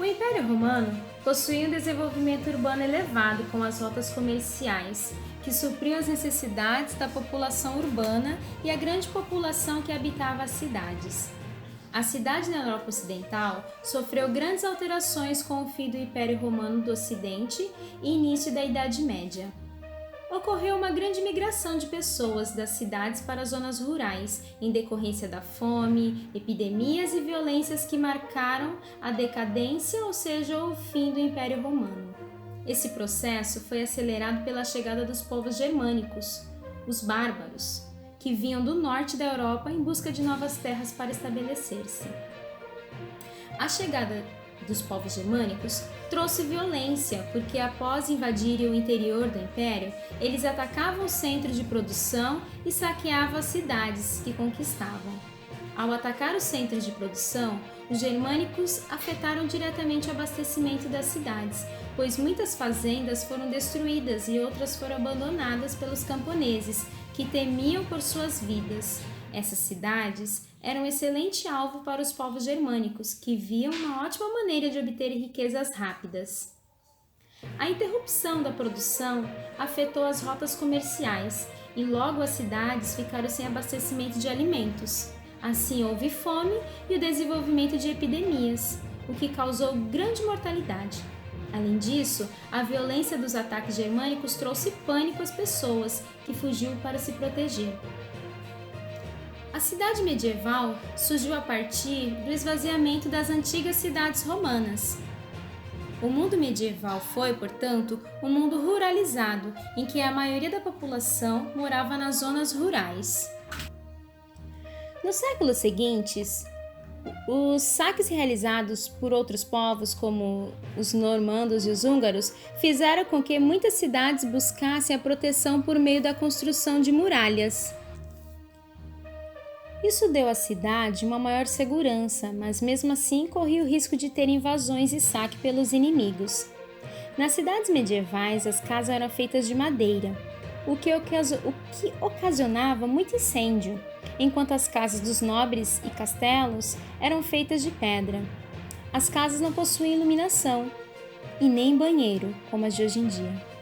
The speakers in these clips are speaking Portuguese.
O Império Romano possuía um desenvolvimento urbano elevado com as rotas comerciais, que supriam as necessidades da população urbana e a grande população que habitava as cidades. A cidade na Europa Ocidental sofreu grandes alterações com o fim do Império Romano do Ocidente e início da Idade Média. Ocorreu uma grande migração de pessoas das cidades para as zonas rurais, em decorrência da fome, epidemias e violências que marcaram a decadência, ou seja, o fim do Império Romano. Esse processo foi acelerado pela chegada dos povos germânicos, os bárbaros, que vinham do norte da Europa em busca de novas terras para estabelecer-se. A chegada dos povos germânicos trouxe violência, porque após invadirem o interior do império, eles atacavam o centro de produção e saqueavam as cidades que conquistavam. Ao atacar os centros de produção, os germânicos afetaram diretamente o abastecimento das cidades, pois muitas fazendas foram destruídas e outras foram abandonadas pelos camponeses, que temiam por suas vidas. Essas cidades eram um excelente alvo para os povos germânicos, que viam uma ótima maneira de obter riquezas rápidas. A interrupção da produção afetou as rotas comerciais e logo as cidades ficaram sem abastecimento de alimentos. Assim houve fome e o desenvolvimento de epidemias, o que causou grande mortalidade. Além disso, a violência dos ataques germânicos trouxe pânico às pessoas, que fugiam para se proteger. A cidade medieval surgiu a partir do esvaziamento das antigas cidades romanas. O mundo medieval foi, portanto, um mundo ruralizado, em que a maioria da população morava nas zonas rurais. Nos séculos seguintes, os saques realizados por outros povos, como os normandos e os húngaros, fizeram com que muitas cidades buscassem a proteção por meio da construção de muralhas. Isso deu à cidade uma maior segurança, mas mesmo assim corria o risco de ter invasões e saque pelos inimigos. Nas cidades medievais, as casas eram feitas de madeira, o que ocasionava muito incêndio, enquanto as casas dos nobres e castelos eram feitas de pedra. As casas não possuíam iluminação e nem banheiro, como as de hoje em dia.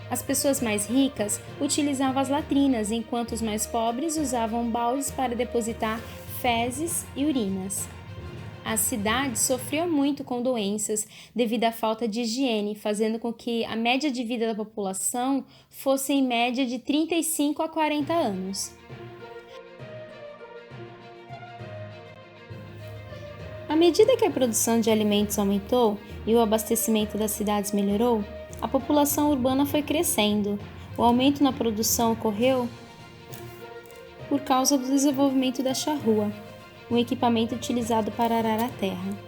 As pessoas mais ricas utilizavam as latrinas, enquanto os mais pobres usavam baldes para depositar fezes e urinas. As cidades sofriam muito com doenças devido à falta de higiene, fazendo com que a média de vida da população fosse em média de 35 a 40 anos. À medida que a produção de alimentos aumentou e o abastecimento das cidades melhorou, a população urbana foi crescendo. O aumento na produção ocorreu por causa do desenvolvimento da charrua, um equipamento utilizado para arar a terra.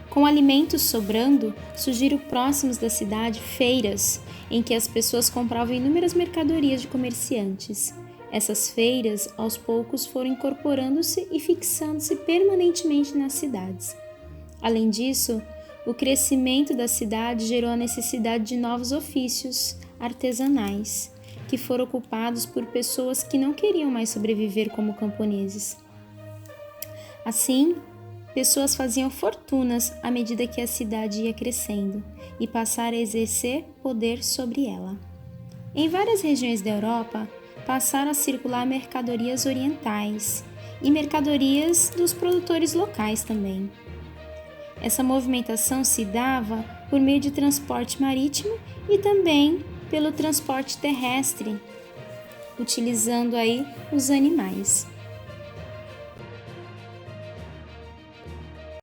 Com alimentos sobrando, surgiram próximos da cidade feiras, em que as pessoas compravam inúmeras mercadorias de comerciantes. Essas feiras, aos poucos, foram incorporando-se e fixando-se permanentemente nas cidades. Além disso, o crescimento da cidade gerou a necessidade de novos ofícios artesanais, que foram ocupados por pessoas que não queriam mais sobreviver como camponeses. Assim, pessoas faziam fortunas à medida que a cidade ia crescendo e passaram a exercer poder sobre ela. Em várias regiões da Europa, passaram a circular mercadorias orientais e mercadorias dos produtores locais também. Essa movimentação se dava por meio de transporte marítimo e também pelo transporte terrestre, utilizando aí os animais.